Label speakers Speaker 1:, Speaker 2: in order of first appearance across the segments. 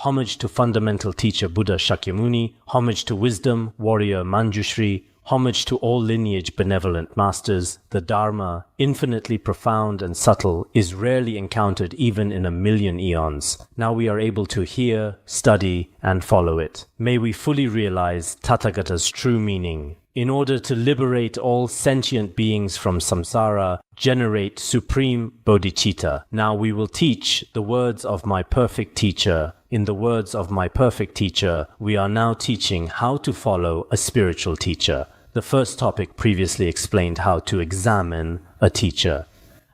Speaker 1: homage to fundamental teacher Buddha Shakyamuni, homage to wisdom, warrior Manjushri, homage to all lineage benevolent masters. The Dharma, infinitely profound and subtle, is rarely encountered even in 1,000,000 eons. Now we are able to hear, study, and follow it. May we fully realize Tathagata's true meaning. In order to liberate all sentient beings from samsara, generate supreme bodhicitta. Now we will teach the words of my perfect teacher. In the words of my perfect teacher, we are now teaching how to follow a spiritual teacher. The first topic previously explained how to examine a teacher.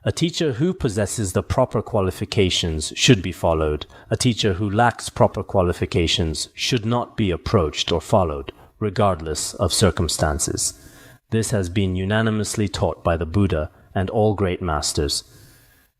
Speaker 1: A teacher who possesses the proper qualifications should be followed. A teacher who lacks proper qualifications should not be approached or followed, regardless of circumstances. This has been unanimously taught by the Buddha and all great masters.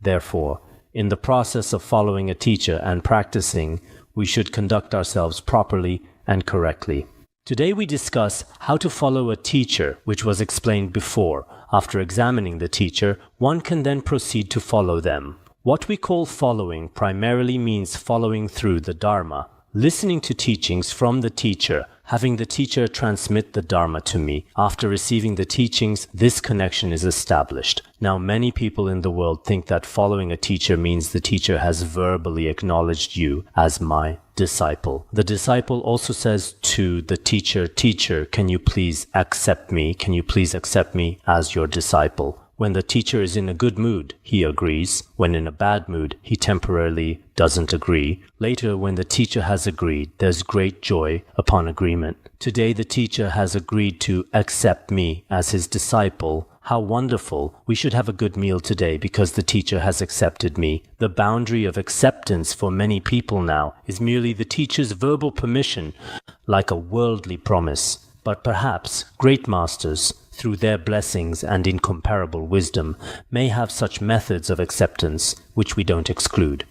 Speaker 1: Therefore, in the process of following a teacher and practicing, we should conduct ourselves properly and correctly. Today we discuss how to follow a teacher, which was explained before. After examining the teacher, one can then proceed to follow them. What we call following primarily means following through the Dharma, listening to teachings from the teacher, having the teacher transmit the Dharma to me. After receiving the teachings, this connection is established. Now, many people in the world think that following a teacher means the teacher has verbally acknowledged you as my disciple. The disciple also says to the teacher, "Teacher, can you please accept me? Can you please accept me as your disciple?" When the teacher is in a good mood, he agrees. When in a bad mood, he temporarily doesn't agree. Later, when the teacher has agreed, there's great joy upon agreement. Today, the teacher has agreed to accept me as his disciple. How wonderful! We should have a good meal today because the teacher has accepted me. The boundary of acceptance for many people now is merely the teacher's verbal permission, like a worldly promise. But perhaps great masters, through their blessings and incomparable wisdom, may have such methods of acceptance which we don't exclude.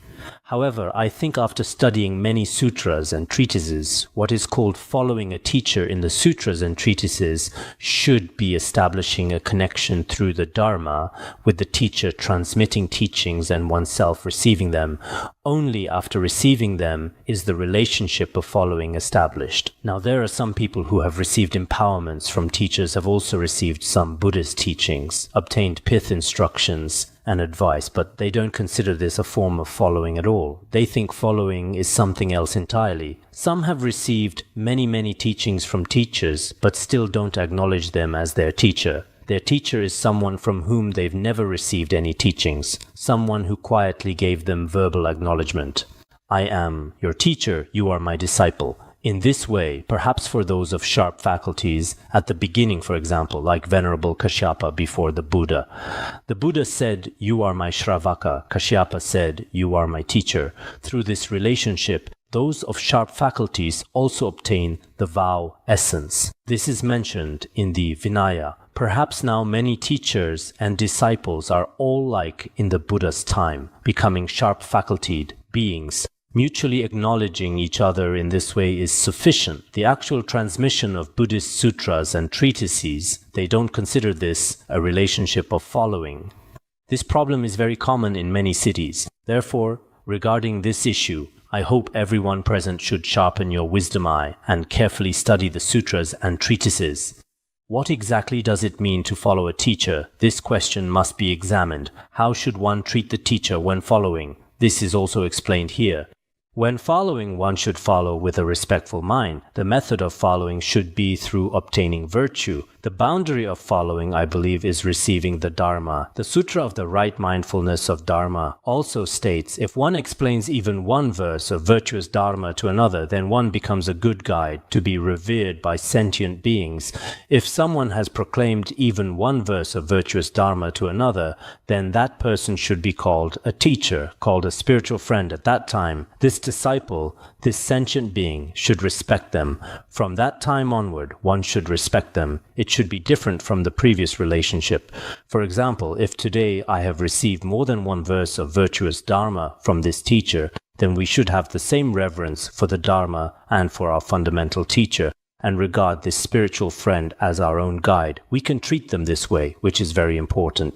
Speaker 1: However, I think after studying many sutras and treatises, what is called following a teacher in the sutras and treatises should be establishing a connection through the Dharma, with the teacher transmitting teachings and oneself receiving them. Only after receiving them is the relationship of following established. Now, there are some people who have received empowerments from teachers, have also received some Buddhist teachings, obtained pith instructions and advice, but they don't consider this a form of following at all. They think following is something else entirely. Some have received many teachings from teachers, but still don't acknowledge them as their teacher. Their teacher is someone from whom they've never received any teachings, someone who quietly gave them verbal acknowledgement. I am your teacher, you are my disciple. In this way, perhaps for those of sharp faculties, at the beginning, for example, like Venerable Kashyapa before the Buddha said, "You are my Shravaka." Kashyapa said, "You are my teacher." Through this relationship, those of sharp faculties also obtain the vow essence. This is mentioned in the Vinaya. Perhaps now many teachers and disciples are all like in the Buddha's time, becoming sharp facultied beings. Mutually acknowledging each other in this way is sufficient. The actual transmission of Buddhist sutras and treatises, they don't consider this a relationship of following. This problem is very common in many cities. Therefore, regarding this issue, I hope everyone present should sharpen your wisdom eye and carefully study the sutras and treatises. What exactly does it mean to follow a teacher? This question must be examined. How should one treat the teacher when following? This is also explained here. When following, one should follow with a respectful mind. The method of following should be through obtaining virtue. The boundary of following, I believe, is receiving the Dharma. The Sutra of the Right Mindfulness of Dharma also states, if one explains even one verse of virtuous Dharma to another, then one becomes a good guide to be revered by sentient beings. If someone has proclaimed even one verse of virtuous Dharma to another, then that person should be called a teacher, called a spiritual friend at that time. This disciple, this sentient being, should respect them. From that time onward, one should respect them. It should be different from the previous relationship. For example, if today I have received more than one verse of virtuous Dharma from this teacher, then we should have the same reverence for the Dharma and for our fundamental teacher, and regard this spiritual friend as our own guide. We can treat them this way, which is very important.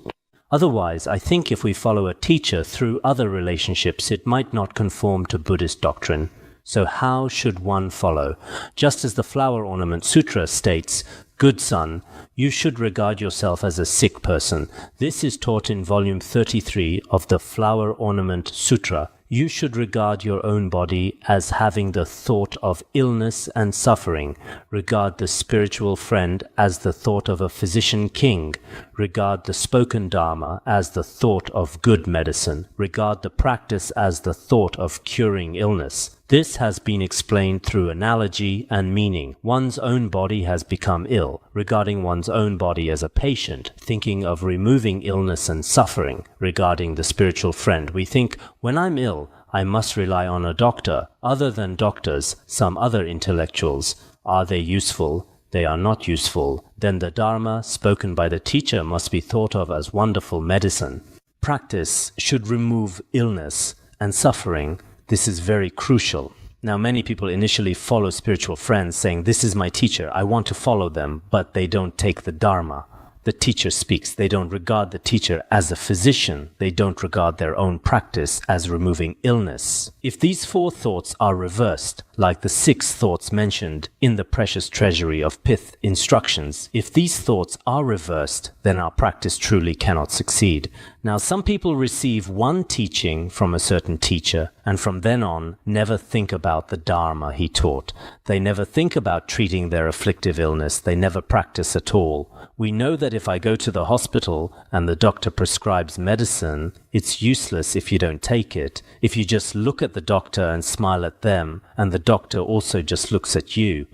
Speaker 1: Otherwise, I think if we follow a teacher through other relationships, it might not conform to Buddhist doctrine. So how should one follow? Just as the Flower Ornament Sutra states, "Good son, you should regard yourself as a sick person." This is taught in volume 33 of the Flower Ornament Sutra. You should regard your own body as having the thought of illness and suffering. Regard the spiritual friend as the thought of a physician king. Regard the spoken Dharma as the thought of good medicine. Regard the practice as the thought of curing illness. This has been explained through analogy and meaning. One's own body has become ill. Regarding one's own body as a patient, thinking of removing illness and suffering. Regarding the spiritual friend, we think, when I'm ill, I must rely on a doctor. Other than doctors, some other intellectuals. Are they useful? They are not useful. Then the Dharma spoken by the teacher must be thought of as wonderful medicine. Practice should remove illness and suffering. This is very crucial. Now, many people initially follow spiritual friends saying, "This is my teacher, I want to follow them," but they don't take the Dharma. The teacher speaks. They don't regard the teacher as a physician. They don't regard their own practice as removing illness. If these four thoughts are reversed, like the 6 thoughts mentioned in the precious treasury of pith instructions, if these thoughts are reversed, then our practice truly cannot succeed. Now, some people receive one teaching from a certain teacher, and from then on never think about the Dharma he taught. They never think about treating their afflictive illness. They never practice at all. We know that if I go to the hospital and the doctor prescribes medicine, it's useless if you don't take it. If you just look at the doctor and smile at them, and the doctor also just looks at you.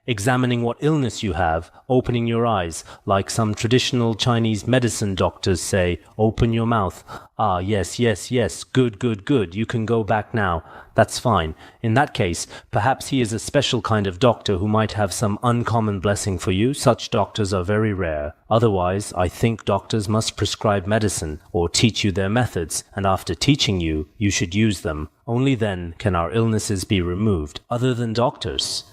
Speaker 1: Examining what illness you have, opening your eyes, like some traditional Chinese medicine doctors say, "Open your mouth. Ah, yes, yes, yes, good, good, good, you can go back now." That's fine. In that case, perhaps he is a special kind of doctor who might have some uncommon blessing for you. Such doctors are very rare. Otherwise, I think doctors must prescribe medicine or teach you their methods, and after teaching you, you should use them. Only then can our illnesses be removed, other than doctors.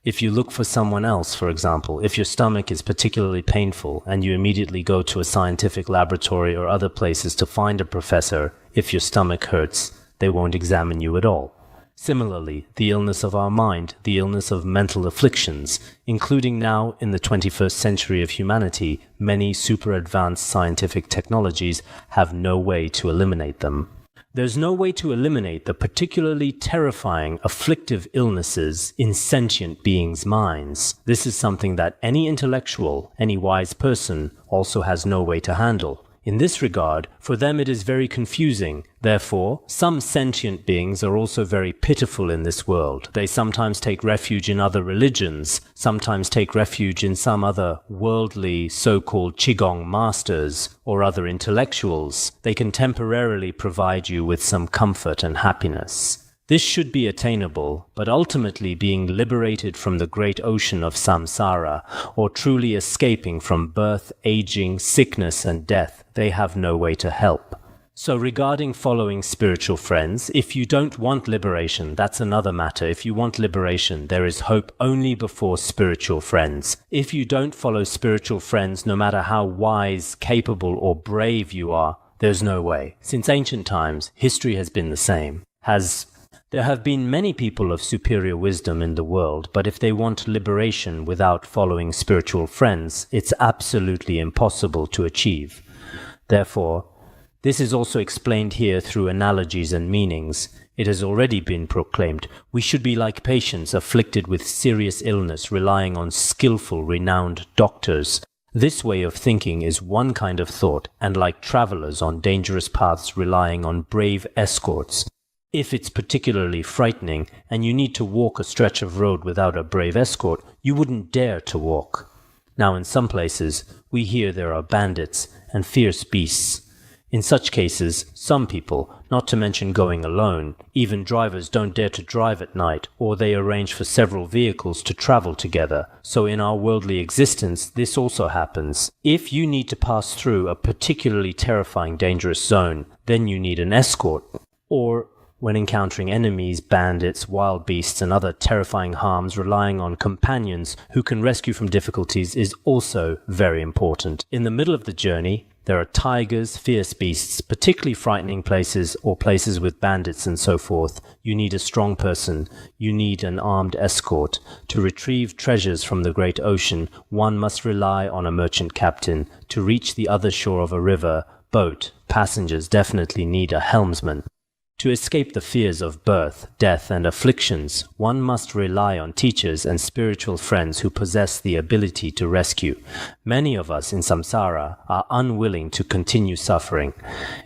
Speaker 1: If you look for someone else, for example, if your stomach is particularly painful and you immediately go to a scientific laboratory or other places to find a professor, if your stomach hurts, they won't examine you at all. Similarly, the illness of our mind, the illness of mental afflictions, including now in the 21st century of humanity, many super advanced scientific technologies have no way to eliminate them. There's no way to eliminate the particularly terrifying, afflictive illnesses in sentient beings' minds. This is something that any intellectual, any wise person also has no way to handle. In this regard, for them it is very confusing. Therefore, some sentient beings are also very pitiful in this world. They sometimes take refuge in other religions, sometimes take refuge in some other worldly so-called Qigong masters or other intellectuals. They can temporarily provide you with some comfort and happiness. This should be attainable, but ultimately being liberated from the great ocean of samsara, or truly escaping from birth, aging, sickness and death, they have no way to help. So regarding following spiritual friends, if you don't want liberation, that's another matter. If you want liberation, there is hope only before spiritual friends. If you don't follow spiritual friends, no matter how wise, capable or brave you are, there's no way. Since ancient times, history has been the same. There have been many people of superior wisdom in the world, but if they want liberation without following spiritual friends, it's absolutely impossible to achieve. Therefore, this is also explained here through analogies and meanings. It has already been proclaimed. We should be like patients afflicted with serious illness, relying on skillful, renowned doctors. This way of thinking is one kind of thought, and like travelers on dangerous paths relying on brave escorts. If it's particularly frightening and you need to walk a stretch of road without a brave escort, you wouldn't dare to walk. Now in some places, we hear there are bandits and fierce beasts. In such cases, some people, not to mention going alone, even drivers don't dare to drive at night, or they arrange for several vehicles to travel together. So in our worldly existence, this also happens. If you need to pass through a particularly terrifying, dangerous zone, then you need an escort. Or when encountering enemies, bandits, wild beasts and other terrifying harms, relying on companions who can rescue from difficulties is also very important. In the middle of the journey, There are tigers, fierce beasts, particularly frightening places or places with bandits and so forth. You need a strong person. You need an armed escort. To retrieve treasures from the great ocean, one must rely on a merchant captain. To reach the other shore of a river, boat, passengers definitely need a helmsman. To escape the fears of birth, death, and afflictions, one must rely on teachers and spiritual friends who possess the ability to rescue. Many of us in samsara are unwilling to continue suffering.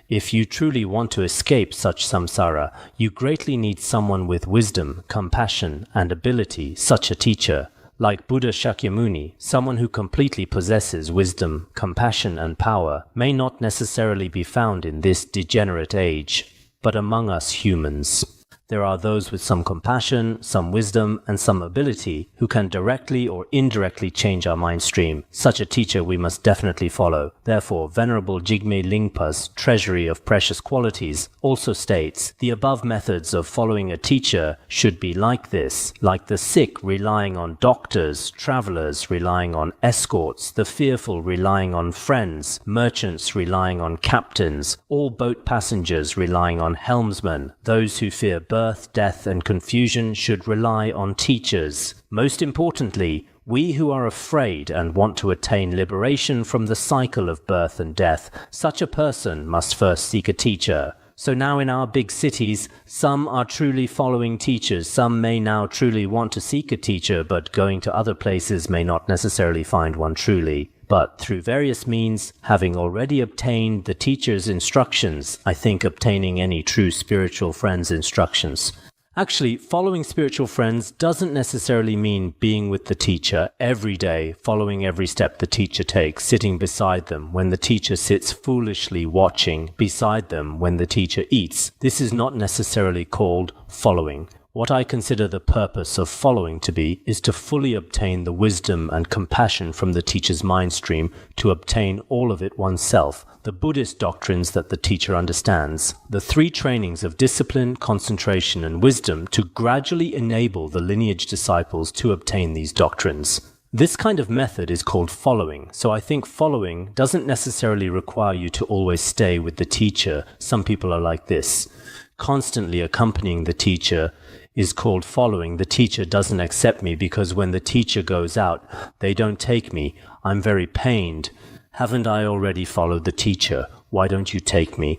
Speaker 1: If you truly want to escape such samsara, you greatly need someone with wisdom, compassion, and ability, such a teacher. Like Buddha Shakyamuni, someone who completely possesses wisdom, compassion, and power may not necessarily be found in this degenerate age. But among us humans, there are those with some compassion, some wisdom, and some ability who can directly or indirectly change our mind stream. Such a teacher we must definitely follow. Therefore, Venerable Jigme Lingpa's Treasury of Precious Qualities also states, the above methods of following a teacher should be like this, like the sick relying on doctors, travelers relying on escorts, the fearful relying on friends, merchants relying on captains, all boat passengers relying on helmsmen, those who fear birth, death, and confusion should rely on teachers. Most importantly, we who are afraid and want to attain liberation from the cycle of birth and death, such a person must first seek a teacher. So now in our big cities, some are truly following teachers, some may now truly want to seek a teacher, but going to other places may not necessarily find one truly. But through various means, having already obtained the teacher's instructions, I think obtaining any true spiritual friend's instructions. Actually, following spiritual friends doesn't necessarily mean being with the teacher every day, following every step the teacher takes, sitting beside them when the teacher sits foolishly watching beside them when the teacher eats. This is not necessarily called following. What I consider the purpose of following to be is to fully obtain the wisdom and compassion from the teacher's mind stream, to obtain all of it oneself, the Buddhist doctrines that the teacher understands, the three trainings of discipline, concentration, and wisdom to gradually enable the lineage disciples to obtain these doctrines. This kind of method is called following, so I think following doesn't necessarily require you to always stay with the teacher. Some people are like this. Constantly accompanying the teacher is called following. The teacher doesn't accept me because when the teacher goes out, they don't take me. I'm very pained. Haven't I already followed the teacher? Why don't you take me?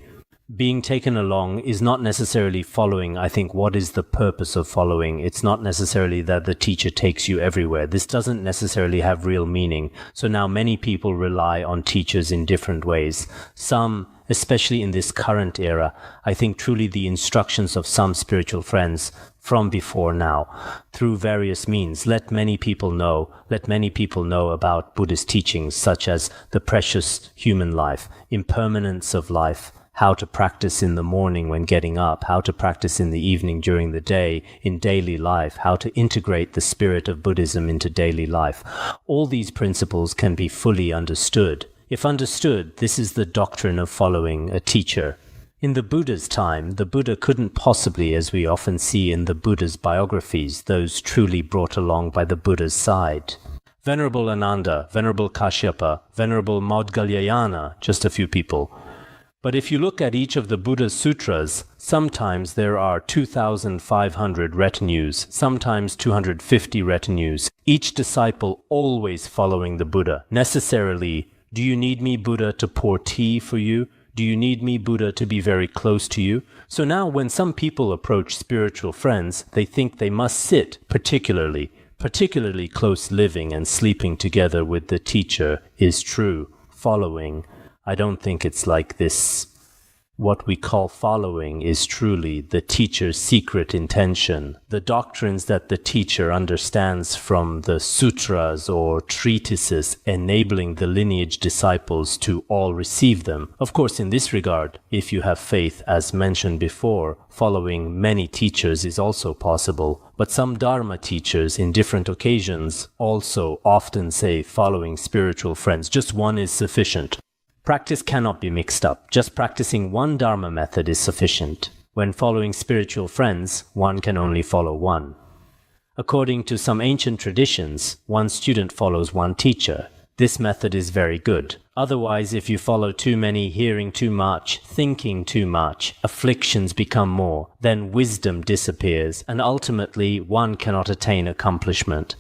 Speaker 1: Being taken along is not necessarily following. I think what is the purpose of following? It's not necessarily that the teacher takes you everywhere. This doesn't necessarily have real meaning. So now many people rely on teachers in different ways. Some, especially in this current era, I think truly the instructions of some spiritual friends from before now, through various means, let many people know about Buddhist teachings such as the precious human life, impermanence of life, how to practice in the morning when getting up, how to practice in the evening during the day, in daily life, how to integrate the spirit of Buddhism into daily life. All these principles can be fully understood. If understood, this is the doctrine of following a teacher. In the Buddha's time, the Buddha couldn't possibly, as we often see in the Buddha's biographies, those truly brought along by the Buddha's side. Venerable Ananda, Venerable Kashyapa, Venerable Maudgalyayana, just a few people. But if you look at each of the Buddha's sutras, sometimes there are 2,500 retinues, sometimes 250 retinues, each disciple always following the Buddha. Necessarily, do you need me, Buddha, to pour tea for you? Do you need me, Buddha, to be very close to you? So now when some people approach spiritual friends, they think they must sit particularly close living and sleeping together with the teacher is true. Following, I don't think it's like this. What we call following is truly the teacher's secret intention, the doctrines that the teacher understands from the sutras or treatises, enabling the lineage disciples to all receive them. Of course, in this regard, if you have faith, as mentioned before, following many teachers is also possible. But some Dharma teachers in different occasions also often say following spiritual friends, just one is sufficient. Practice cannot be mixed up. Just practicing one Dharma method is sufficient. When following spiritual friends, one can only follow one. According to some ancient traditions, one student follows one teacher. This method is very good. Otherwise, if you follow too many, hearing too much, thinking too much, afflictions become more, then wisdom disappears, and ultimately one cannot attain accomplishment.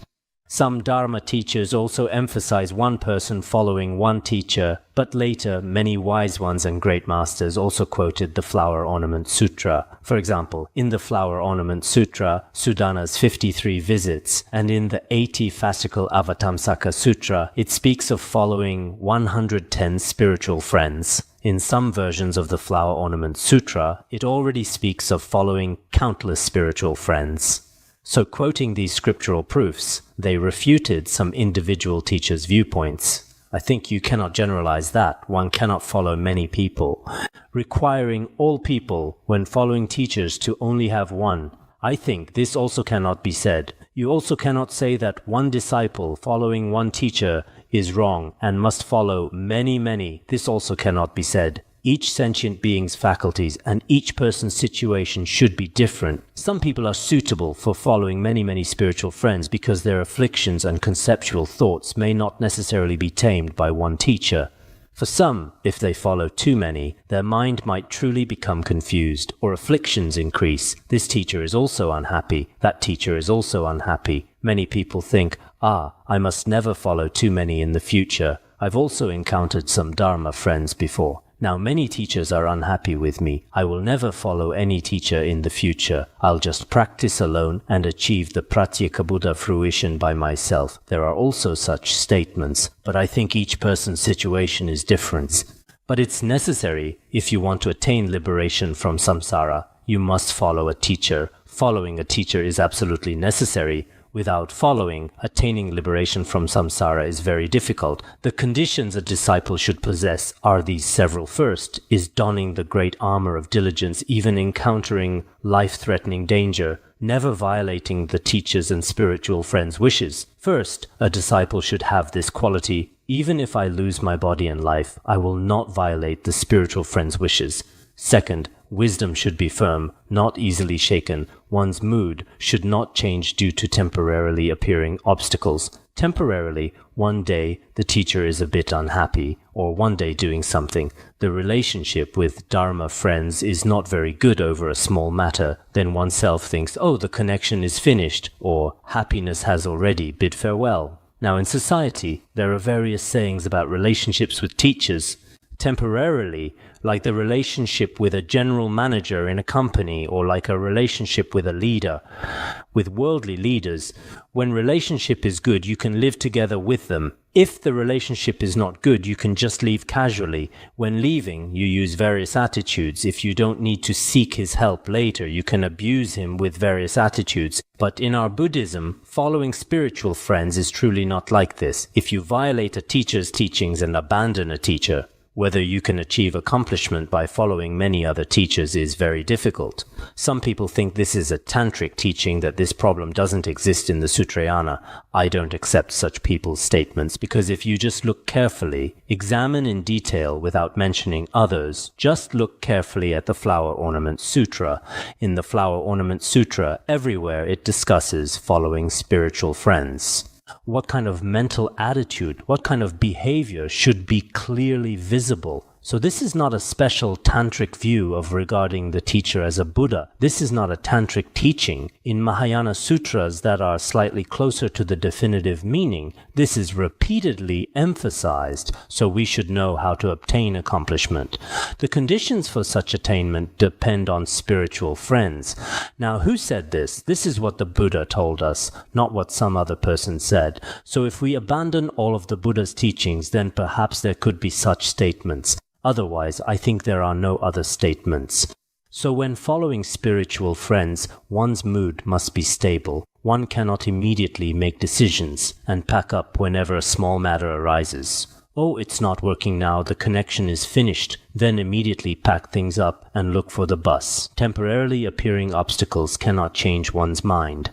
Speaker 1: Some Dharma teachers also emphasize one person following one teacher, but later many wise ones and great masters also quoted the Flower Ornament Sutra. For example, in the Flower Ornament Sutra, Sudana's 53 visits, and in the 80 fascicle Avatamsaka Sutra, it speaks of following 110 spiritual friends. In some versions of the Flower Ornament Sutra, it already speaks of following countless spiritual friends. So quoting these scriptural proofs, they refuted some individual teachers' viewpoints. I think you cannot generalize that. One cannot follow many people. Requiring all people, when following teachers, to only have one, I think this also cannot be said. You also cannot say that one disciple following one teacher is wrong and must follow many. This also cannot be said. Each sentient being's faculties and each person's situation should be different. Some people are suitable for following many spiritual friends because their afflictions and conceptual thoughts may not necessarily be tamed by one teacher. For some, if they follow too many, their mind might truly become confused, or afflictions increase. This teacher is also unhappy, that teacher is also unhappy. Many people think, I must never follow too many in the future. I've also encountered some Dharma friends before. Now many teachers are unhappy with me. I will never follow any teacher in the future. I'll just practice alone and achieve the Pratyeka Buddha fruition by myself. There are also such statements, but I think each person's situation is different. But it's necessary if you want to attain liberation from samsara. You must follow a teacher. Following a teacher is absolutely necessary. Without following, attaining liberation from samsara is very difficult. The conditions a disciple should possess are these several. First is donning the great armor of diligence, even encountering life-threatening danger, never violating the teacher's and spiritual friend's wishes. First, a disciple should have this quality: even if I lose my body and life, I will not violate the spiritual friend's wishes. Second, wisdom should be firm, not easily shaken. One's mood should not change due to temporarily appearing obstacles. Temporarily, one day the teacher is a bit unhappy, or one day doing something. The relationship with Dharma friends is not very good over a small matter. Then oneself thinks, the connection is finished, or happiness has already bid farewell. Now in society, there are various sayings about relationships with teachers. Temporarily, like the relationship with a general manager in a company, or like a relationship with a leader. With worldly leaders, when relationship is good, you can live together with them. If the relationship is not good, you can just leave casually. When leaving, you use various attitudes. If you don't need to seek his help later, you can abuse him with various attitudes. But in our Buddhism, following spiritual friends is truly not like this. If you violate a teacher's teachings and abandon a teacher, whether you can achieve accomplishment by following many other teachers is very difficult. Some people think this is a tantric teaching, that this problem doesn't exist in the Sutrayana. I don't accept such people's statements, because if you just look carefully, examine in detail without mentioning others, just look carefully at the Flower Ornament Sutra. In the Flower Ornament Sutra, everywhere it discusses following spiritual friends. What kind of mental attitude, what kind of behavior should be clearly visible? So this is not a special tantric view of regarding the teacher as a Buddha. This is not a tantric teaching. In Mahayana sutras that are slightly closer to the definitive meaning, this is repeatedly emphasized, so we should know how to obtain accomplishment. The conditions for such attainment depend on spiritual friends. Now, who said this? This is what the Buddha told us, not what some other person said. So if we abandon all of the Buddha's teachings, then perhaps there could be such statements. Otherwise, I think there are no other statements. So when following spiritual friends, one's mood must be stable. One cannot immediately make decisions and pack up whenever a small matter arises. It's not working now, the connection is finished. Then immediately pack things up and look for the bus. Temporarily appearing obstacles cannot change one's mind.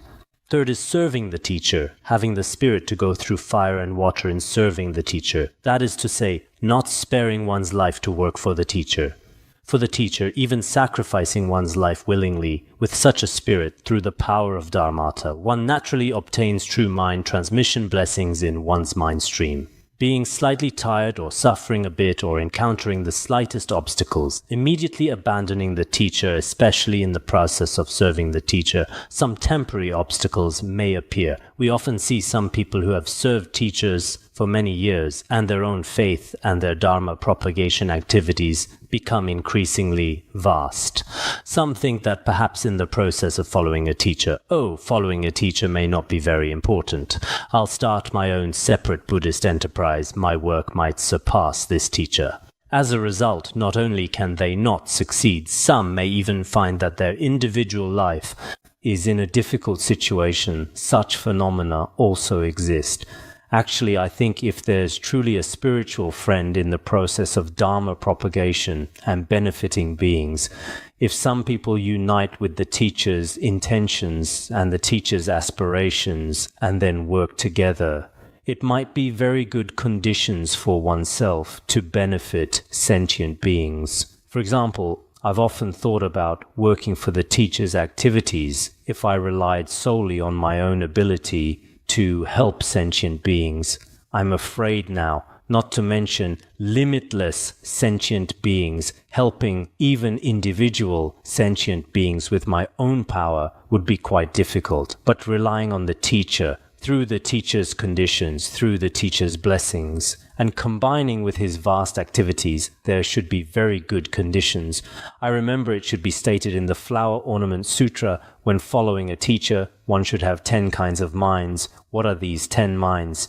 Speaker 1: Third is serving the teacher, having the spirit to go through fire and water in serving the teacher. That is to say, not sparing one's life to work for the teacher. For the teacher, even sacrificing one's life willingly, with such a spirit, through the power of Dharmata, one naturally obtains true mind transmission blessings in one's mind stream. Being slightly tired or suffering a bit or encountering the slightest obstacles, immediately abandoning the teacher, especially in the process of serving the teacher, some temporary obstacles may appear. We often see some people who have served teachers for many years and their own faith and their Dharma propagation activities become increasingly vast. Some think that perhaps in the process of following a teacher, following a teacher may not be very important. I'll start my own separate Buddhist enterprise. My work might surpass this teacher. As a result, not only can they not succeed, some may even find that their individual life is in a difficult situation. Such phenomena also exist. Actually, I think if there's truly a spiritual friend in the process of Dharma propagation and benefiting beings, if some people unite with the teacher's intentions and the teacher's aspirations and then work together, it might be very good conditions for oneself to benefit sentient beings. For example, I've often thought about working for the teacher's activities if I relied solely on my own ability to help sentient beings. I'm afraid now, not to mention limitless sentient beings, helping even individual sentient beings with my own power would be quite difficult. But relying on the teacher, through the teacher's conditions, through the teacher's blessings, and combining with his vast activities, there should be very good conditions. I remember it should be stated in the Flower Ornament Sutra, when following a teacher, one should have 10 kinds of minds. What are these 10 minds?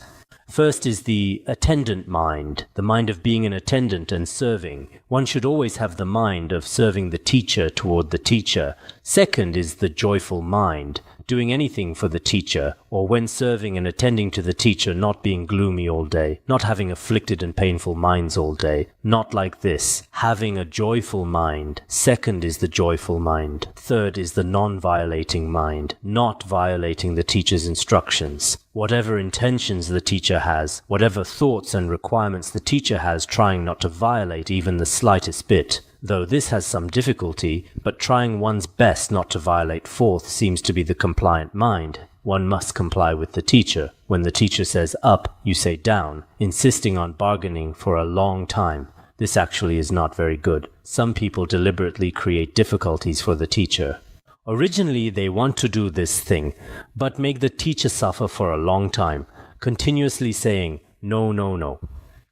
Speaker 1: First is the attendant mind, the mind of being an attendant and serving. One should always have the mind of serving the teacher toward the teacher. Second is the joyful mind, doing anything for the teacher, or when serving and attending to the teacher, not being gloomy all day, not having afflicted and painful minds all day, not like this, having a joyful mind. Second is the joyful mind. Third is the non-violating mind, not violating the teacher's instructions. Whatever intentions the teacher has, whatever thoughts and requirements the teacher has, trying not to violate even the slightest bit. Though this has some difficulty, but trying one's best not to violate. Fourth seems to be the compliant mind. One must comply with the teacher. When the teacher says up, you say down, insisting on bargaining for a long time. This actually is not very good. Some people deliberately create difficulties for the teacher. Originally, they want to do this thing, but make the teacher suffer for a long time, continuously saying, no, no, no.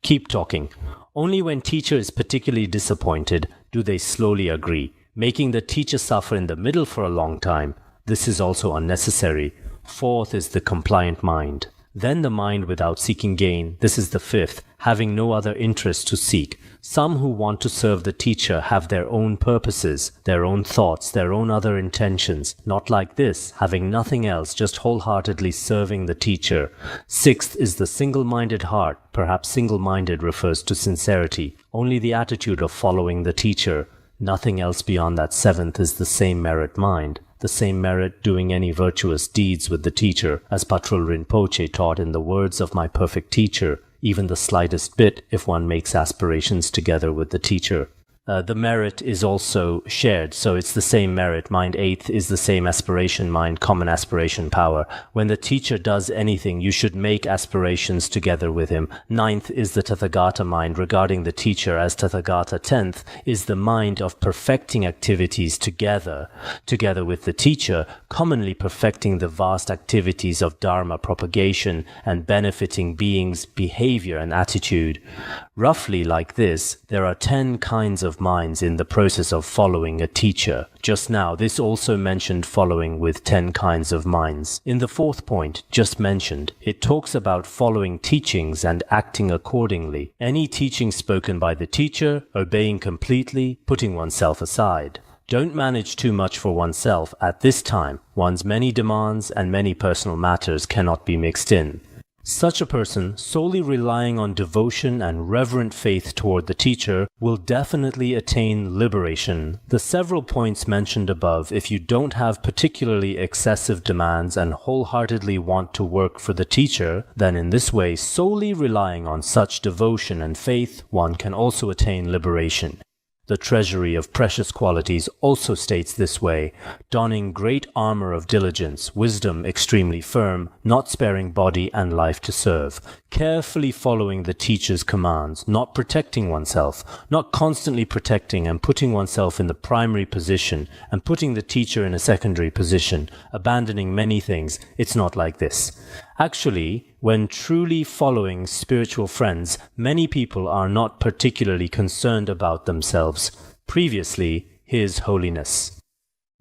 Speaker 1: Keep talking. Only when teacher is particularly disappointed do they slowly agree, making the teacher suffer in the middle for a long time. This is also unnecessary. Fourth is the compliant mind. Then the mind without seeking gain. This is the fifth, having no other interest to seek. Some who want to serve the teacher have their own purposes, their own thoughts, their own other intentions. Not like this, having nothing else, just wholeheartedly serving the teacher. Sixth is the single-minded heart. Perhaps single-minded refers to sincerity. Only the attitude of following the teacher. Nothing else beyond that. Seventh is the same merit mind. The same merit doing any virtuous deeds with the teacher, as Patrul Rinpoche taught in the words of my perfect teacher, even the slightest bit if one makes aspirations together with the teacher. The merit is also shared, so it's the same merit. Mind eighth is the same aspiration mind, common aspiration power. When the teacher does anything, you should make aspirations together with him. Ninth is the Tathagata mind regarding the teacher as Tathagata. 10th is the mind of perfecting activities together with the teacher, commonly perfecting the vast activities of Dharma propagation and benefiting beings' behavior and attitude. Roughly like this, there are 10 kinds of minds in the process of following a teacher. Just now, this also mentioned following with 10 kinds of minds. In the fourth point, just mentioned, it talks about following teachings and acting accordingly. Any teaching spoken by the teacher, obeying completely, putting oneself aside. Don't manage too much for oneself at this time. One's many demands and many personal matters cannot be mixed in. Such a person, solely relying on devotion and reverent faith toward the teacher, will definitely attain liberation. The several points mentioned above, if you don't have particularly excessive demands and wholeheartedly want to work for the teacher, then in this way, solely relying on such devotion and faith, one can also attain liberation. The treasury of precious qualities also states this way, donning great armor of diligence, wisdom extremely firm, not sparing body and life to serve, carefully following the teacher's commands, not protecting oneself, not constantly protecting and putting oneself in the primary position and putting the teacher in a secondary position, abandoning many things. It's not like this. Actually, when truly following spiritual friends, many people are not particularly concerned about themselves. Previously, His Holiness.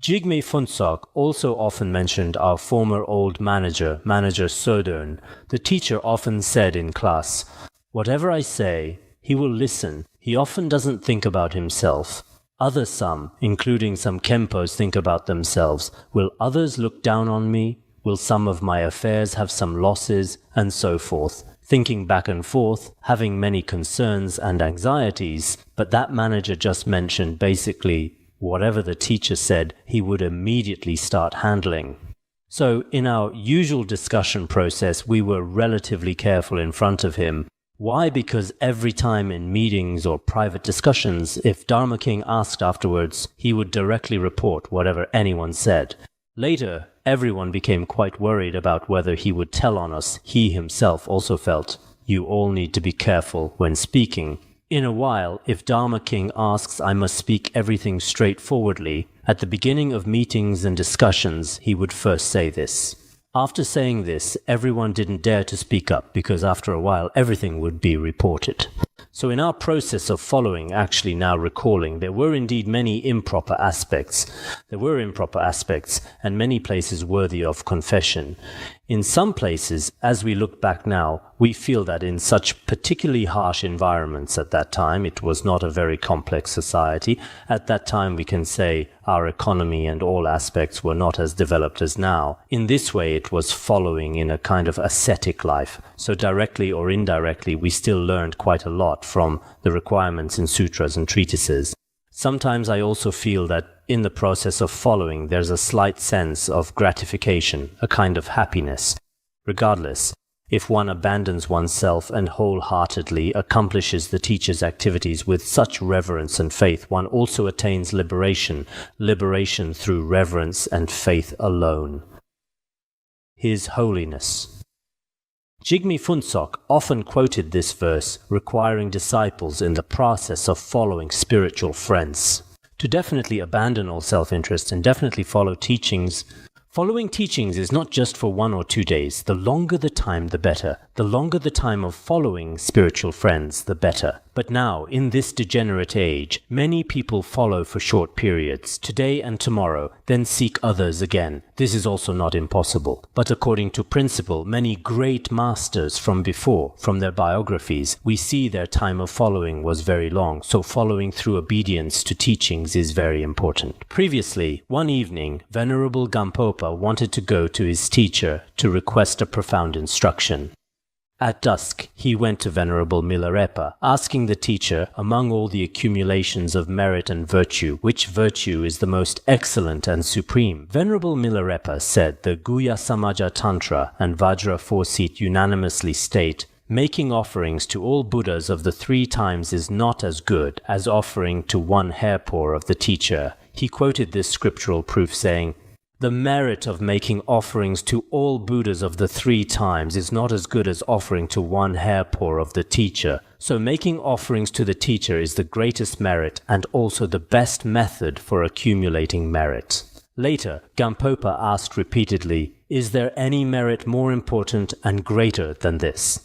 Speaker 1: Jigme Phuntsok also often mentioned our former old manager, Manager Södern. The teacher often said in class, "Whatever I say, he will listen. He often doesn't think about himself. Other some, including some Kempos, think about themselves. Will others look down on me? Will some of my affairs have some losses?" and so forth. Thinking back and forth, having many concerns and anxieties, but that manager just mentioned basically whatever the teacher said, he would immediately start handling. So in our usual discussion process, we were relatively careful in front of him. Why? Because every time in meetings or private discussions, if Dharma King asked afterwards, he would directly report whatever anyone said. Later, everyone became quite worried about whether he would tell on us. He himself also felt, you all need to be careful when speaking. In a while, if Dharma King asks, I must speak everything straightforwardly. At the beginning of meetings and discussions, he would first say this. After saying this, everyone didn't dare to speak up because after a while, everything would be reported. So in our process of following, actually now recalling, there were indeed many improper aspects. There were improper aspects and many places worthy of confession. In some places, as we look back now, we feel that in such particularly harsh environments at that time, it was not a very complex society. At that time, we can say our economy and all aspects were not as developed as now. In this way, it was following in a kind of ascetic life. So directly or indirectly, we still learned quite a lot from the requirements in sutras and treatises. Sometimes I also feel that in the process of following, there's a slight sense of gratification, a kind of happiness. Regardless, if one abandons oneself and wholeheartedly accomplishes the teacher's activities with such reverence and faith, one also attains liberation, liberation through reverence and faith alone. His Holiness. Jigme Phuntsok often quoted this verse, requiring disciples in the process of following spiritual friends to definitely abandon all self-interest and definitely follow teachings. Following teachings is not just for 1 or 2 days. The longer the time, the better. The longer the time of following spiritual friends, the better. But now, in this degenerate age, many people follow for short periods, today and tomorrow, then seek others again. This is also not impossible. But according to principle, many great masters from before, from their biographies, we see their time of following was very long, so following through obedience to teachings is very important. Previously, one evening, Venerable Gampopa wanted to go to his teacher to request a profound instruction. At dusk, he went to Venerable Milarepa, asking the teacher, among all the accumulations of merit and virtue, which virtue is the most excellent and supreme. Venerable Milarepa said the Guhya Samaja Tantra and Vajra 4-seat unanimously state, making offerings to all Buddhas of the 3 times is not as good as offering to 1 hairpore of the teacher. He quoted this scriptural proof saying, the merit of making offerings to all Buddhas of the 3 times is not as good as offering to 1 hairpore of the teacher. So making offerings to the teacher is the greatest merit and also the best method for accumulating merit. Later, Gampopa asked repeatedly, is there any merit more important and greater than this?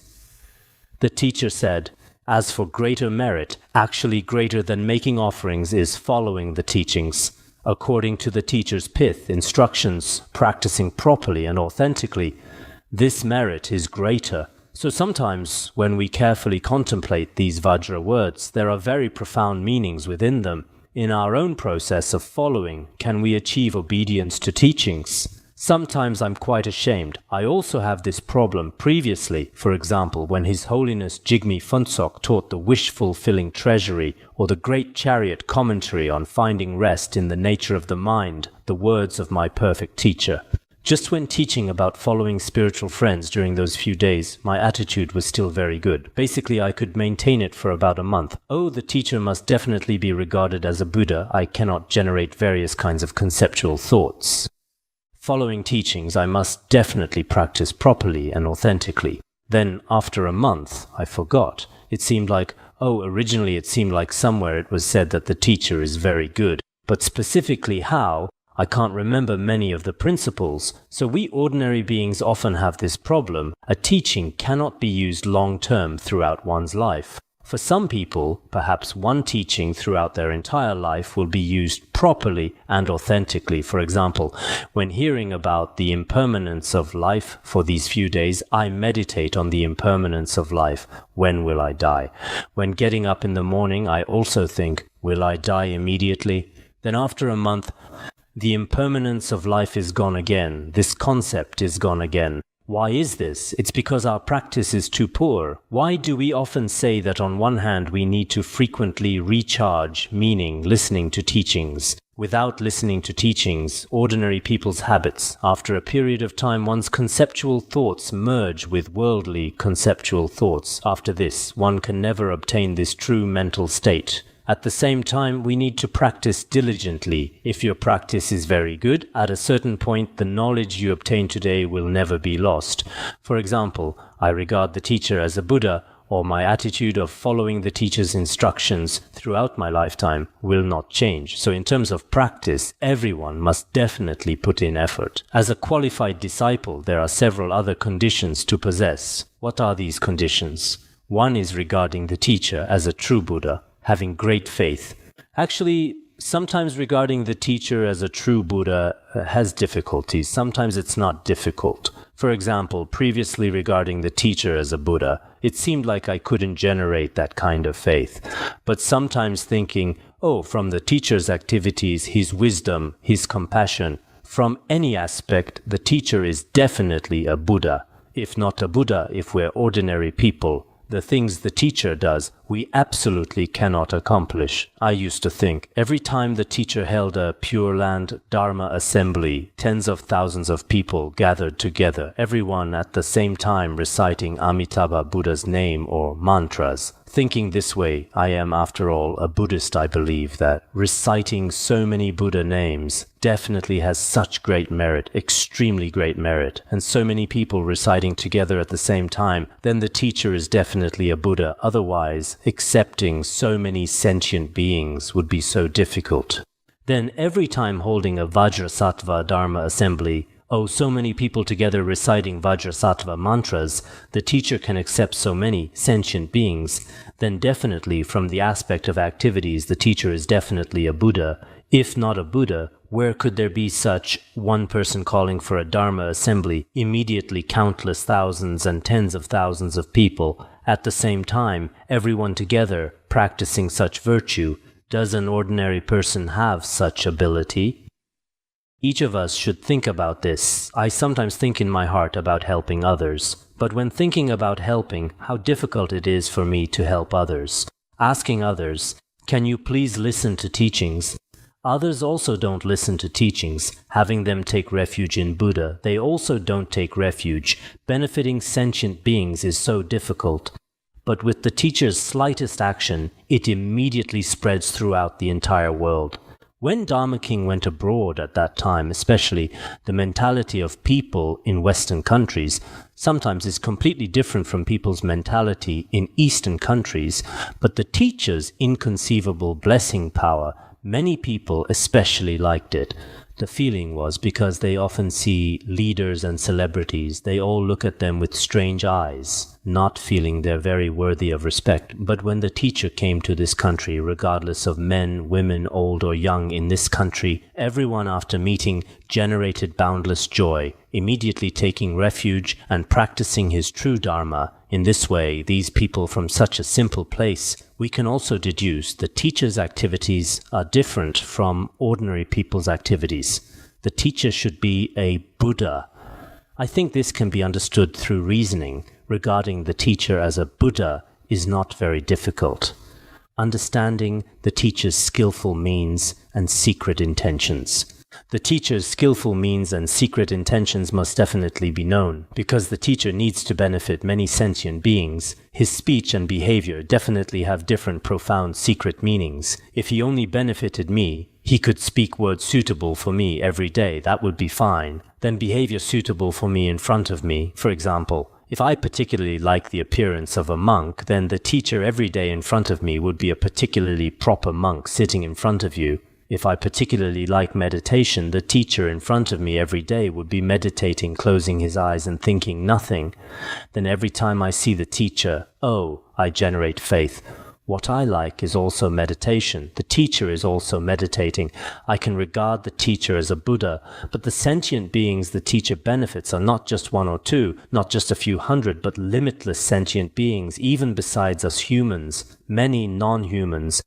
Speaker 1: The teacher said, as for greater merit, actually greater than making offerings is following the teachings. According to the teacher's pith, instructions, practicing properly and authentically, this merit is greater. So sometimes when we carefully contemplate these Vajra words, there are very profound meanings within them. In our own process of following, can we achieve obedience to teachings? Sometimes I'm quite ashamed. I also have this problem previously, for example, when His Holiness Jigme Phuntsok taught the wish-fulfilling treasury or the great chariot commentary on finding rest in the nature of the mind, the words of my perfect teacher. Just when teaching about following spiritual friends during those few days, my attitude was still very good. Basically, I could maintain it for about a month. Oh, the teacher must definitely be regarded as a Buddha. I cannot generate various kinds of conceptual thoughts. Following teachings, I must definitely practice properly and authentically. Then, after a month, I forgot. It seemed like, originally it seemed like somewhere it was said that the teacher is very good. But specifically how, I can't remember many of the principles, so we ordinary beings often have this problem. A teaching cannot be used long-term throughout one's life. For some people, perhaps one teaching throughout their entire life will be used properly and authentically. For example, when hearing about the impermanence of life for these few days, I meditate on the impermanence of life. When will I die? When getting up in the morning, I also think, will I die immediately? Then after a month, the impermanence of life is gone again. This concept is gone again. Why is this? It's because our practice is too poor. Why do we often say that on one hand we need to frequently recharge, meaning listening to teachings? Without listening to teachings, ordinary people's habits, after a period of time one's conceptual thoughts merge with worldly conceptual thoughts. After this, one can never obtain this true mental state. At the same time, we need to practice diligently. If your practice is very good, at a certain point the knowledge you obtain today will never be lost. For example, I regard the teacher as a Buddha, or my attitude of following the teacher's instructions throughout my lifetime will not change. So in terms of practice, everyone must definitely put in effort. As a qualified disciple, there are several other conditions to possess. What are these conditions? One is regarding the teacher as a true Buddha, having great faith. Actually, sometimes regarding the teacher as a true Buddha has difficulties. Sometimes it's not difficult. For example, previously regarding the teacher as a Buddha, it seemed like I couldn't generate that kind of faith. But sometimes thinking, from the teacher's activities, his wisdom, his compassion, from any aspect, the teacher is definitely a Buddha. If not a Buddha, if we're ordinary people, the things the teacher does, we absolutely cannot accomplish. I used to think, every time the teacher held a Pure Land Dharma assembly, tens of thousands of people gathered together, everyone at the same time reciting Amitabha Buddha's name or mantras. Thinking this way, I am after all a Buddhist. I believe that reciting so many Buddha names definitely has such great merit, extremely great merit, and so many people reciting together at the same time, then the teacher is definitely a Buddha. Otherwise, accepting so many sentient beings would be so difficult. Then every time holding a Vajrasattva Dharma assembly, so many people together reciting Vajrasattva mantras, the teacher can accept so many sentient beings, then definitely from the aspect of activities, the teacher is definitely a Buddha. If not a Buddha, where could there be such one person calling for a Dharma assembly, immediately countless thousands and tens of thousands of people, at the same time, everyone together practicing such virtue? Does an ordinary person have such ability? Each of us should think about this. I sometimes think in my heart about helping others, but when thinking about helping, how difficult it is for me to help others. Asking others, can you please listen to teachings? Others also don't listen to teachings, having them take refuge in Buddha. They also don't take refuge. Benefiting sentient beings is so difficult. But with the teacher's slightest action, it immediately spreads throughout the entire world. When Dharma King went abroad at that time, especially, the mentality of people in Western countries sometimes is completely different from people's mentality in Eastern countries, but the teacher's inconceivable blessing power, many people especially liked it. The feeling was because they often see leaders and celebrities, they all look at them with strange eyes, not feeling they're very worthy of respect. But when the teacher came to this country, regardless of men, women, old or young in this country, everyone after meeting generated boundless joy, immediately taking refuge and practicing his true Dharma. In this way, these people from such a simple place, we can also deduce the teacher's activities are different from ordinary people's activities. The teacher should be a Buddha. I think this can be understood through reasoning. Regarding the teacher as a Buddha is not very difficult. Understanding the teacher's skillful means and secret intentions. The teacher's skillful means and secret intentions must definitely be known. Because the teacher needs to benefit many sentient beings, his speech and behavior definitely have different profound secret meanings. If he only benefited me, he could speak words suitable for me every day, that would be fine. Then behavior suitable for me in front of me, for example. If I particularly like the appearance of a monk, then the teacher every day in front of me would be a particularly proper monk sitting in front of you. If I particularly like meditation, the teacher in front of me every day would be meditating, closing his eyes and thinking nothing. Then every time I see the teacher, I generate faith. What I like is also meditation. The teacher is also meditating. I can regard the teacher as a Buddha, but the sentient beings the teacher benefits are not just one or two, not just a few hundred, but limitless sentient beings, even besides us humans. Many non-humans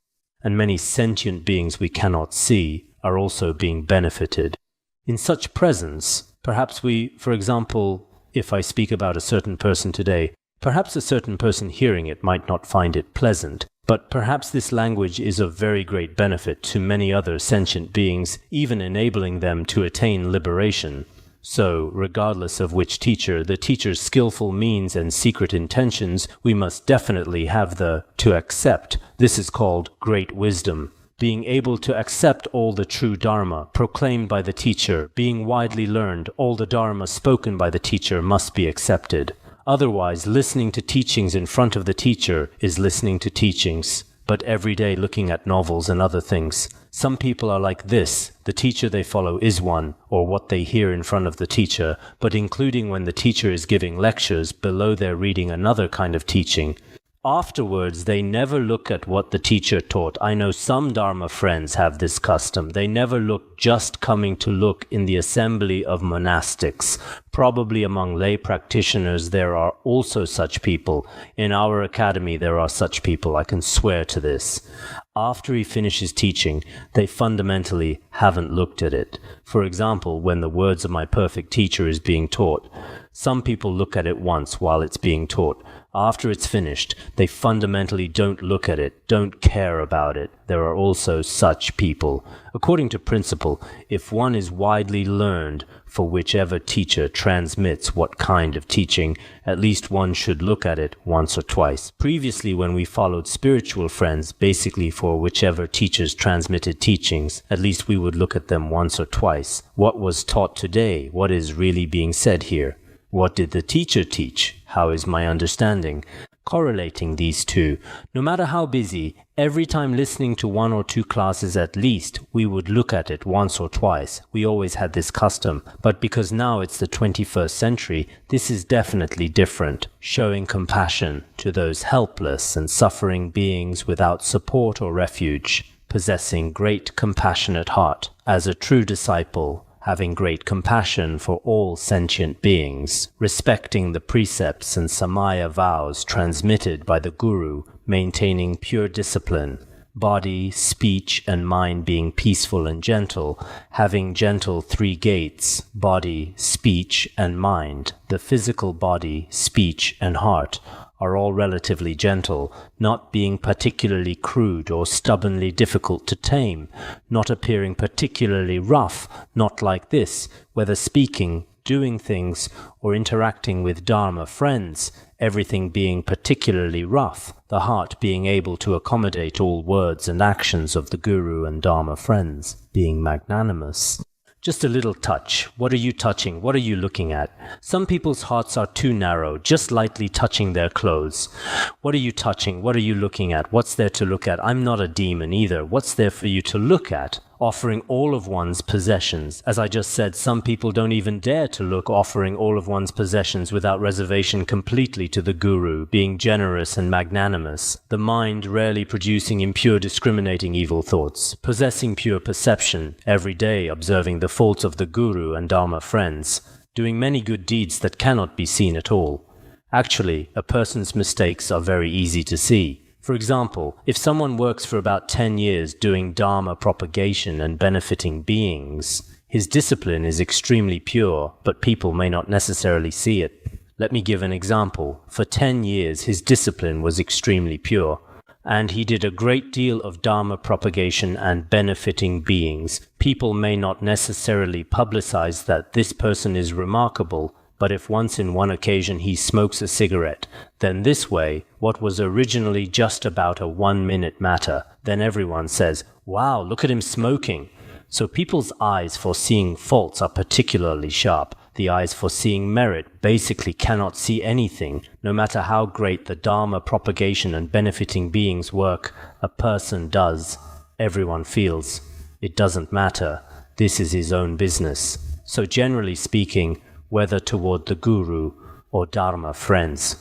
Speaker 1: and many sentient beings we cannot see are also being benefited. In such presence, perhaps we, for example, if I speak about a certain person today, perhaps a certain person hearing it might not find it pleasant, but perhaps this language is of very great benefit to many other sentient beings, even enabling them to attain liberation. So, regardless of which teacher, the teacher's skillful means and secret intentions, we must definitely have to accept. This is called great wisdom. Being able to accept all the true Dharma proclaimed by the teacher, being widely learned, all the Dharma spoken by the teacher must be accepted. Otherwise, listening to teachings in front of the teacher is listening to teachings, but every day looking at novels and other things. Some people are like this. The teacher they follow is one, or what they hear in front of the teacher, but including when the teacher is giving lectures, below they're reading another kind of teaching. Afterwards, they never look at what the teacher taught. I know some Dharma friends have this custom. They never look, just coming to look in the assembly of monastics. Probably among lay practitioners there are also such people. In our academy there are such people, I can swear to this. After he finishes teaching, they fundamentally haven't looked at it. For example, when the words of my perfect teacher is being taught, some people look at it once while it's being taught. After it's finished, they fundamentally don't look at it, don't care about it. There are also such people. According to principle, if one is widely learned for whichever teacher transmits what kind of teaching, at least one should look at it once or twice. Previously, when we followed spiritual friends, basically for whichever teachers transmitted teachings, at least we would look at them once or twice. What was taught today? What is really being said here? What did the teacher teach? How is my understanding? Correlating these two, no matter how busy, every time listening to one or two classes at least, we would look at it once or twice. We always had this custom, but because now it's the 21st century, this is definitely different, showing compassion to those helpless and suffering beings without support or refuge, possessing great compassionate heart. As a true disciple, having great compassion for all sentient beings, respecting the precepts and samaya vows transmitted by the Guru, maintaining pure discipline, body, speech, and mind being peaceful and gentle, having gentle three gates, body, speech, and mind. The physical body, speech, and heart are all relatively gentle, not being particularly crude or stubbornly difficult to tame, not appearing particularly rough, not like this, whether speaking, doing things, or interacting with Dharma friends, everything being particularly rough, the heart being able to accommodate all words and actions of the Guru and Dharma friends, being magnanimous. Just a little touch. What are you touching? What are you looking at? Some people's hearts are too narrow, just lightly touching their clothes. What are you touching? What are you looking at? What's there to look at? I'm not a demon either. What's there for you to look at? Offering all of one's possessions. As I just said, some people don't even dare to look offering all of one's possessions without reservation completely to the Guru, being generous and magnanimous, the mind rarely producing impure discriminating evil thoughts, possessing pure perception, every day observing the faults of the Guru and Dharma friends, doing many good deeds that cannot be seen at all. Actually, a person's mistakes are very easy to see. For example, if someone works for about 10 years doing Dharma propagation and benefiting beings, his discipline is extremely pure, but people may not necessarily see it. Let me give an example. For 10 years, his discipline was extremely pure. and he did a great deal of Dharma propagation and benefiting beings. People may not necessarily publicize that this person is remarkable, but if once in one occasion he smokes a cigarette, then this way, what was originally just about a 1-minute matter, then everyone says, "Wow, look at him smoking." So people's eyes for seeing faults are particularly sharp. The eyes for seeing merit basically cannot see anything. No matter how great the Dharma propagation and benefiting beings work a person does, everyone feels it doesn't matter. This is his own business. So generally speaking, whether toward the Guru or Dharma friends,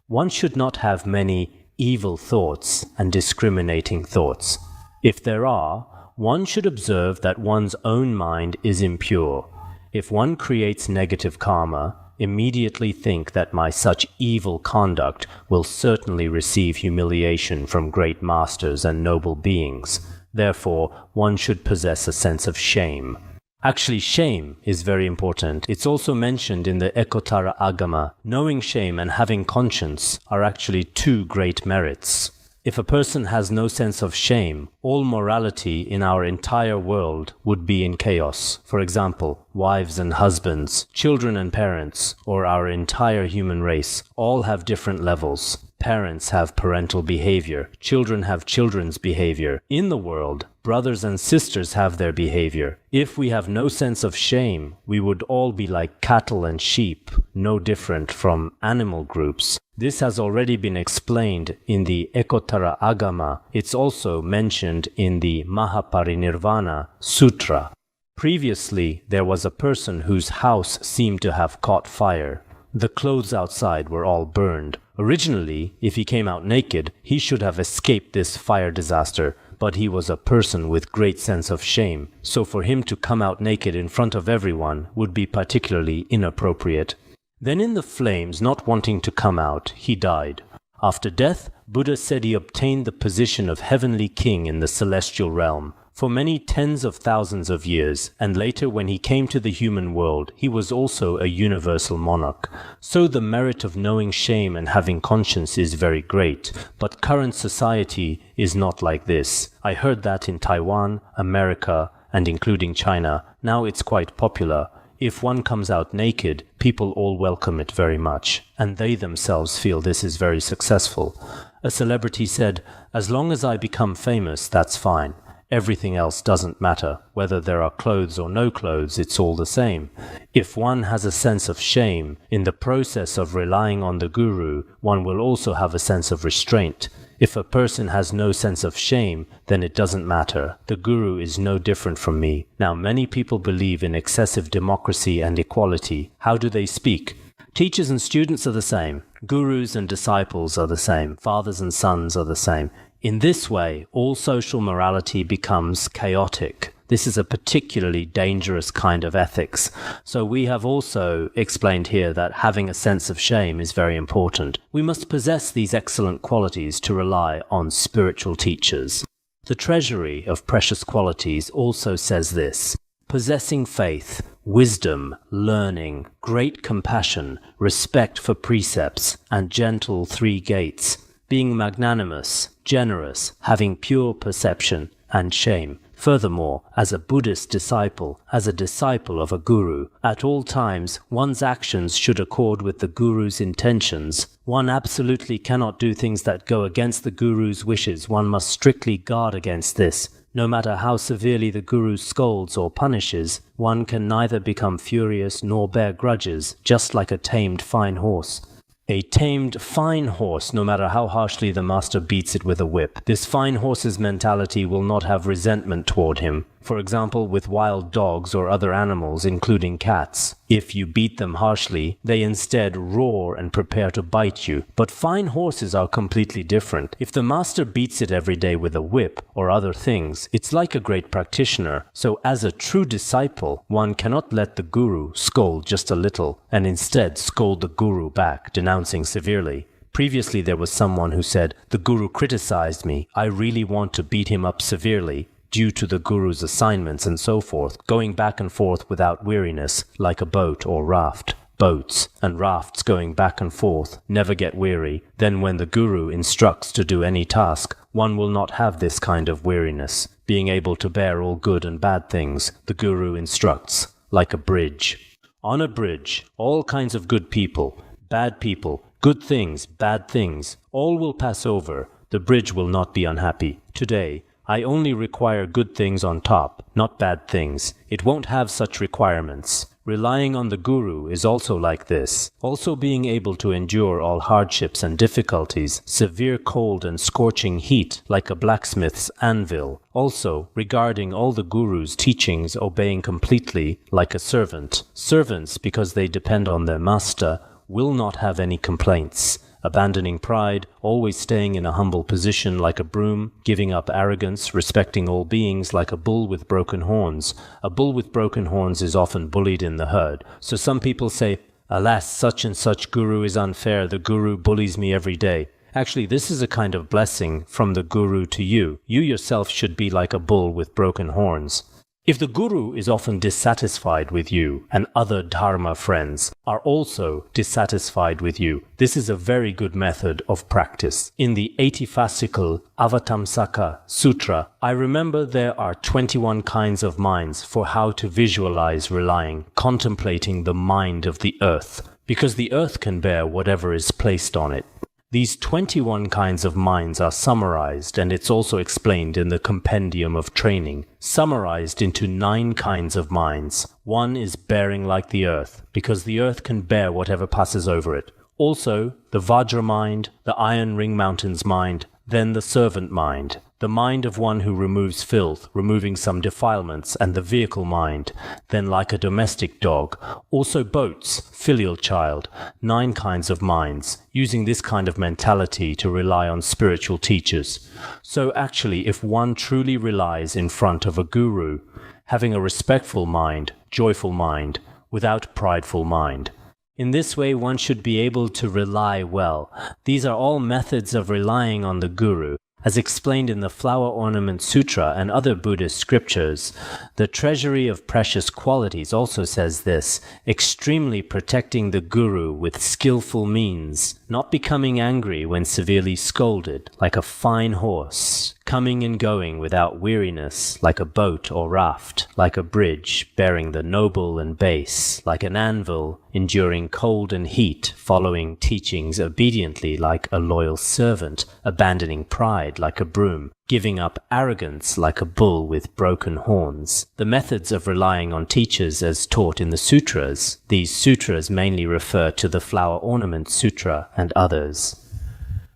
Speaker 1: one should not have many evil thoughts and discriminating thoughts. If there are, one should observe that one's own mind is impure. If one creates negative karma, immediately think that my such evil conduct will certainly receive humiliation from great masters and noble beings. Therefore, one should possess a sense of shame. Actually, shame is very important. It's also mentioned in the Ekottara Agama. Knowing shame and having conscience are actually two great merits. If a person has no sense of shame, all morality in our entire world would be in chaos. For example, wives and husbands, children and parents, or our entire human race, all have different levels. Parents have parental behavior, children have children's behavior. In the world, brothers and sisters have their behavior. If we have no sense of shame, we would all be like cattle and sheep, no different from animal groups. This has already been explained in the Ekottara Agama. It's also mentioned in the Mahaparinirvana Sutra. Previously, there was a person whose house seemed to have caught fire. The clothes outside were all burned. Originally, if he came out naked, he should have escaped this fire disaster, but he was a person with great sense of shame, so for him to come out naked in front of everyone would be particularly inappropriate. Then in the flames, not wanting to come out, he died. After death, Buddha said he obtained the position of heavenly king in the celestial realm for many tens of thousands of years, and later when he came to the human world, he was also a universal monarch. So the merit of knowing shame and having conscience is very great, but current society is not like this. I heard that in Taiwan, America, and including China, now it's quite popular. If one comes out naked, people all welcome it very much, and they themselves feel this is very successful. A celebrity said, "As long as I become famous, that's fine. Everything else doesn't matter. Whether there are clothes or no clothes, it's all the same." If one has a sense of shame, in the process of relying on the Guru, one will also have a sense of restraint. If a person has no sense of shame, then it doesn't matter. The Guru is no different from me. Now, many people believe in excessive democracy and equality. How do they speak? Teachers and students are the same. Gurus and disciples are the same. Fathers and sons are the same. In this way, all social morality becomes chaotic. This is a particularly dangerous kind of ethics. So we have also explained here that having a sense of shame is very important. We must possess these excellent qualities to rely on spiritual teachers. The Treasury of Precious Qualities also says this: possessing faith, wisdom, learning, great compassion, respect for precepts, and gentle 3 gates, being magnanimous, generous, having pure perception, and shame. Furthermore, as a Buddhist disciple, as a disciple of a guru, at all times one's actions should accord with the guru's intentions. One absolutely cannot do things that go against the guru's wishes. One must strictly guard against this. No matter how severely the guru scolds or punishes, one can neither become furious nor bear grudges, just like a tamed fine horse. A tamed, fine horse, no matter how harshly the master beats it with a whip, this fine horse's mentality will not have resentment toward him. For example, with wild dogs or other animals, including cats. If you beat them harshly, they instead roar and prepare to bite you. But fine horses are completely different. If the master beats it every day with a whip or other things, it's like a great practitioner. So as a true disciple, one cannot let the guru scold just a little, and instead scold the guru back, denouncing severely. Previously there was someone who said, "The guru criticized me. I really want to beat him up severely," due to the guru's assignments and so forth, going back and forth without weariness, like a boat or raft. boats and rafts going back and forth never get weary, then when the guru instructs to do any task, one will not have this kind of weariness, being able to bear all good and bad things. The guru instructs, like a bridge. On a bridge, all kinds of good people, bad people, good things, bad things, all will pass over. The bridge will not be unhappy. Today, I only require good things on top, not bad things. It won't have such requirements. Relying on the guru is also like this. Also being able to endure all hardships and difficulties, severe cold and scorching heat like a blacksmith's anvil. Also, regarding all the guru's teachings, obeying completely like a servant. Servants, because they depend on their master, will not have any complaints. Abandoning pride, always staying in a humble position like a broom, giving up arrogance, respecting all beings like a bull with broken horns. A bull with broken horns is often bullied in the herd. So some people say, alas, such and such guru is unfair, the guru bullies me every day. Actually, this is a kind of blessing from the guru to you. You yourself should be like a bull with broken horns. If the guru is often dissatisfied with you, and other dharma friends are also dissatisfied with you, this is a very good method of practice. In the 80-fascicle Avatamsaka Sutra, I remember there are 21 kinds of minds for how to visualize relying, contemplating the mind of the earth, because the earth can bear whatever is placed on it. These 21 kinds of minds are summarized, and it's also explained in the Compendium of Training, summarized into 9 kinds of minds. One is bearing like the earth, because the earth can bear whatever passes over it. Also, the Vajra mind, the Iron Ring Mountains mind, then the servant mind, the mind of one who removes filth, removing some defilements, and the vehicle mind, then like a domestic dog. Also boats, filial child, 9 kinds of minds, using this kind of mentality to rely on spiritual teachers. So actually, if one truly relies in front of a guru, having a respectful mind, joyful mind, without prideful mind. In this way, one should be able to rely well. These are all methods of relying on the guru. As explained in the Flower Ornament Sutra and other Buddhist scriptures, the Treasury of Precious Qualities also says this, extremely protecting the guru with skillful means, not becoming angry when severely scolded, like a fine horse, coming and going without weariness, like a boat or raft, like a bridge, bearing the noble and base, like an anvil, enduring cold and heat, following teachings obediently like a loyal servant, abandoning pride like a broom, giving up arrogance like a bull with broken horns. The methods of relying on teachers as taught in the sutras. These sutras mainly refer to the Flower Ornament Sutra and others.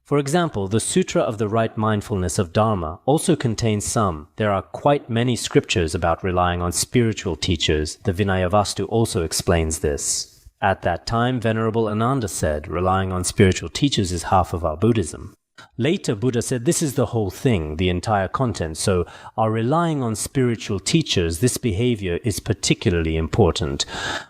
Speaker 1: For example, the Sutra of the Right Mindfulness of Dharma also contains some. There are quite many scriptures about relying on spiritual teachers. The Vinayavastu also explains this. At that time, Venerable Ananda said, relying on spiritual teachers is half of our Buddhism. Later, Buddha said this is the whole thing, the entire content. So, our relying on spiritual teachers, this behavior is particularly important.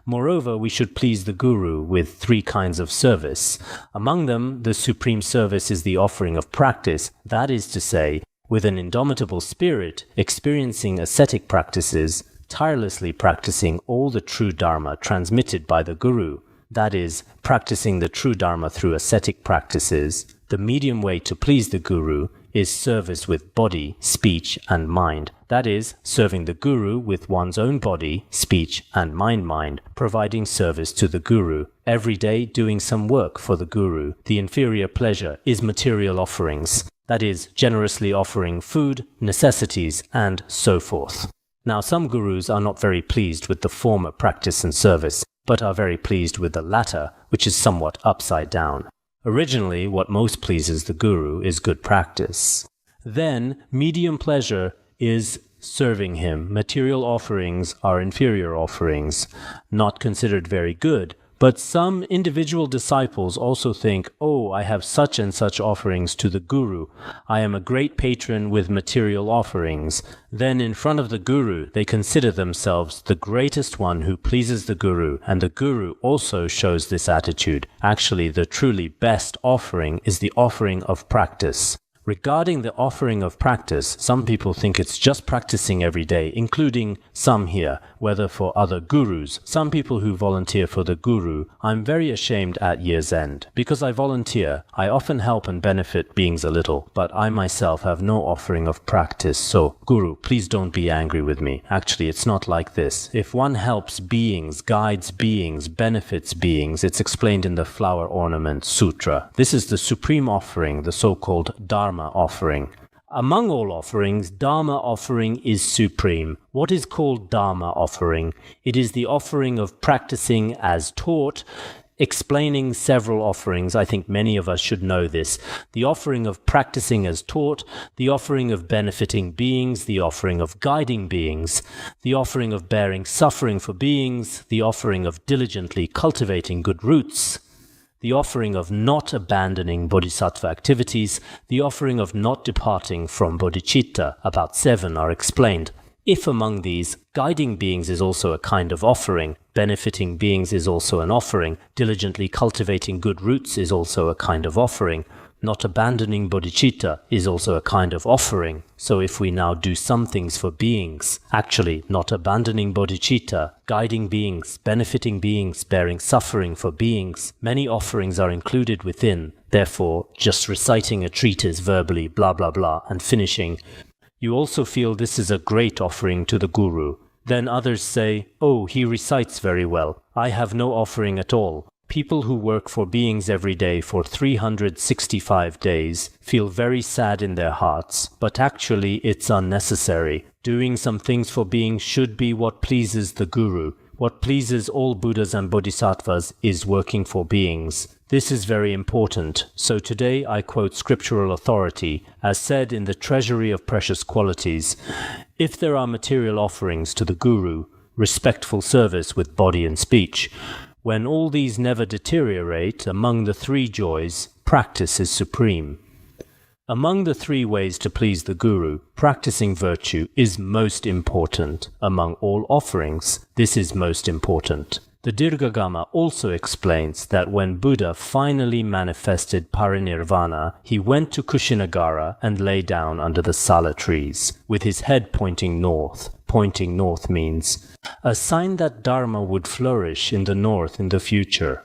Speaker 1: Moreover, we should please the Guru with 3 kinds of service. Among them, the supreme service is the offering of practice, that is to say, with an indomitable spirit, experiencing ascetic practices, tirelessly practicing all the true Dharma transmitted by the Guru, that is, practicing the true Dharma through ascetic practices. The medium way to please the Guru is service with body, speech, and mind. That is, serving the Guru with one's own body, speech, and mind, providing service to the Guru. Every day doing some work for the Guru. The inferior pleasure is material offerings. That is, generously offering food, necessities, and so forth. Now, some gurus are not very pleased with the former practice and service, but are very pleased with the latter, which is somewhat upside down. Originally, what most pleases the guru is good practice. Then, medium pleasure is serving him. Material offerings are inferior offerings, not considered very good. But some individual disciples also think, oh, I have such and such offerings to the guru. I am a great patron with material offerings. Then in front of the guru, they consider themselves the greatest one who pleases the guru, and the guru also shows this attitude. Actually, the truly best offering is the offering of practice. Regarding the offering of practice, some people think it's just practicing every day, including some here, whether for other gurus, some people who volunteer for the guru. I'm very ashamed at year's end. Because I volunteer, I often help and benefit beings a little, but I myself have no offering of practice, so Guru, please don't be angry with me. Actually, it's not like this. If one helps beings, guides beings, benefits beings, it's explained in the Flower Ornament Sutra. This is the supreme offering, the so-called Dharma offering. Among all offerings, Dharma offering is supreme. What is called Dharma offering? It is the offering of practicing as taught, explaining several offerings. I think many of us should know this. The offering of practicing as taught, the offering of benefiting beings, the offering of guiding beings, the offering of bearing suffering for beings, the offering of diligently cultivating good roots, the offering of not abandoning bodhisattva activities, the offering of not departing from bodhicitta. About 7 are explained. If among these, guiding beings is also a kind of offering, benefiting beings is also an offering, diligently cultivating good roots is also a kind of offering, not abandoning bodhicitta is also a kind of offering. So if we now do some things for beings, actually not abandoning bodhicitta, guiding beings, benefiting beings, bearing suffering for beings, many offerings are included within. Therefore, just reciting a treatise verbally, blah blah blah, and finishing, you also feel this is a great offering to the Guru. Then others say, oh, he recites very well. I have no offering at all. People who work for beings every day for 365 days feel very sad in their hearts, but actually it's unnecessary. Doing some things for beings should be what pleases the Guru. What pleases all Buddhas and Bodhisattvas is working for beings. This is very important. So today I quote scriptural authority, as said in the Treasury of Precious Qualities. If there are material offerings to the Guru, respectful service with body and speech, when all these never deteriorate, among the 3 joys, practice is supreme. Among the 3 ways to please the Guru, practicing virtue is most important. Among all offerings, this is most important. The Dirghagama also explains that when Buddha finally manifested parinirvana, he went to Kushinagara and lay down under the sala trees, with his head pointing north. Pointing north means a sign that Dharma would flourish in the north in the future.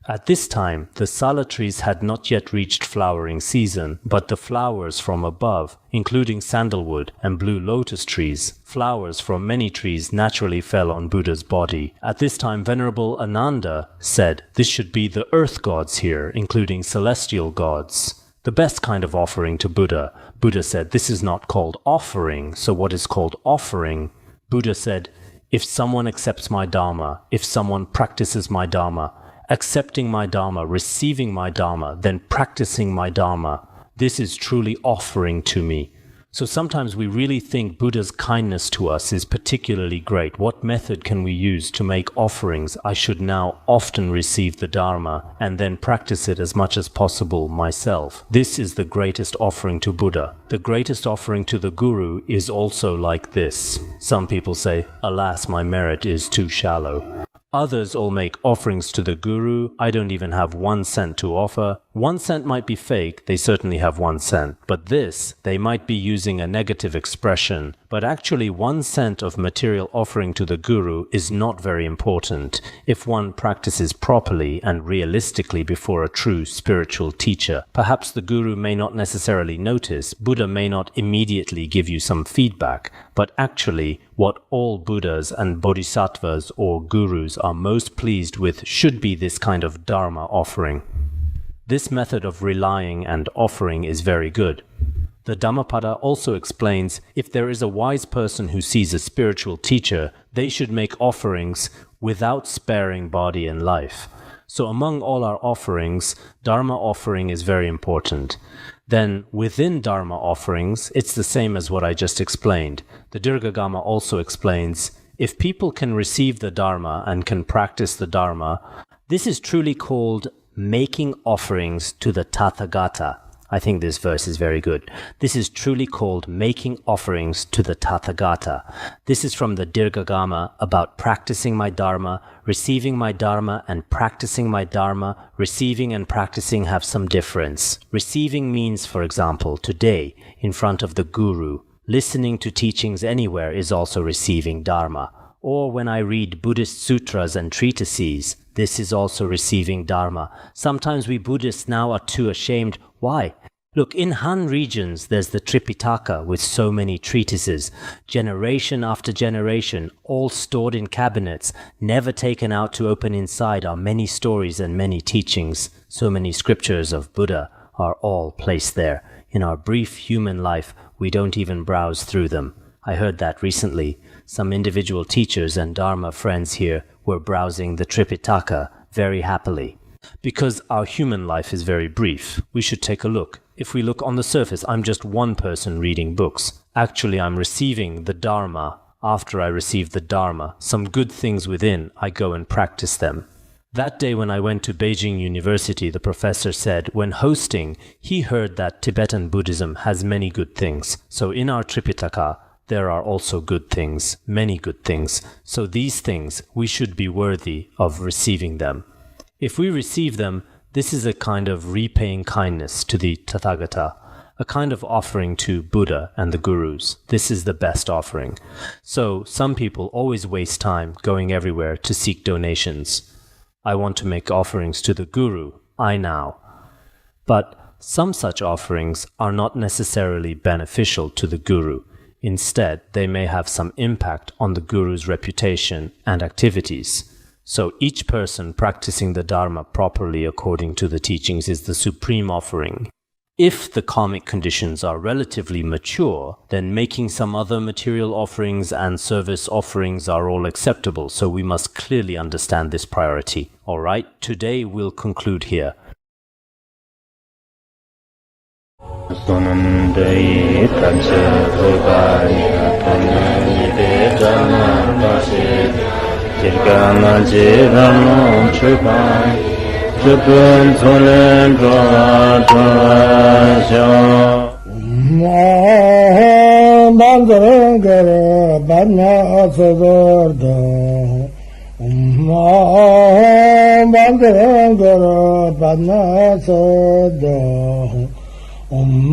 Speaker 1: At this time, the sala trees had not yet reached flowering season, but the flowers from above, including sandalwood and blue lotus trees, flowers from many trees naturally fell on Buddha's body. At this time, Venerable Ananda said, this should be the earth gods here, including celestial gods. The best kind of offering to Buddha. Buddha said, this is not called offering, so what is called offering? Buddha said, if someone accepts my Dharma, if someone practices my Dharma, accepting my Dharma, receiving my Dharma, then practicing my Dharma, this is truly offering to me. So sometimes we really think Buddha's kindness to us is particularly great. What method can we use to make offerings? I should now often receive the Dharma and then practice it as much as possible myself. This is the greatest offering to Buddha. The greatest offering to the Guru is also like this. Some people say, alas, my merit is too shallow. Others all make offerings to the Guru. I don't even have 1 cent to offer. 1 cent might be fake, they certainly have 1 cent. But this, they might be using a negative expression. But actually 1 cent of material offering to the Guru is not very important if one practices properly and realistically before a true spiritual teacher. Perhaps the Guru may not necessarily notice, Buddha may not immediately give you some feedback, but actually what all Buddhas and Bodhisattvas or Gurus are most pleased with should be this kind of Dharma offering. This method of relying and offering is very good. The Dhammapada also explains if there is a wise person who sees a spiritual teacher, they should make offerings without sparing body and life. So among all our offerings, Dharma offering is very important. Then within Dharma offerings, it's the same as what I just explained. The Dirghagama also explains, if people can receive the Dharma and can practice the Dharma, this is truly called making offerings to the Tathagata. I think this verse is very good. This is truly called making offerings to the Tathagata. This is from the Dirghagama about practicing my Dharma, receiving my Dharma, and practicing my Dharma. Receiving and practicing have some difference. Receiving means, for example, today, in front of the Guru. Listening to teachings anywhere is also receiving Dharma. Or when I read Buddhist sutras and treatises, this is also receiving Dharma. Sometimes we Buddhists now are too ashamed. Why? Look, in Han regions, there's the Tripitaka with so many treatises, generation after generation, all stored in cabinets, never taken out to open inside are many stories and many teachings. So many scriptures of Buddha are all placed there. In our brief human life, we don't even browse through them. I heard that recently. Some individual teachers and Dharma friends here were browsing the Tripitaka very happily. Because our human life is very brief, we should take a look. If we look on the surface, I'm just one person reading books. Actually, I'm receiving the Dharma. After I receive the Dharma, some good things within, I go and practice them. That day when I went to Beijing University, the professor said, when hosting, he heard that Tibetan Buddhism has many good things. So in our Tripitaka, there are also good things, many good things. So these things, we should be worthy of receiving them. If we receive them, this is a kind of repaying kindness to the Tathagata, a kind of offering to Buddha and the Gurus. This is the best offering. So some people always waste time going everywhere to seek donations. I want to make offerings to the Guru, I now. But some such offerings are not necessarily beneficial to the Guru. Instead, they may have some impact on the Guru's reputation and activities. So each person practicing the Dharma properly according to the teachings is the supreme offering. If the karmic conditions are relatively mature, then making some other material offerings and service offerings are all acceptable, so we must clearly understand this priority. Alright, today we'll conclude here.
Speaker 2: Om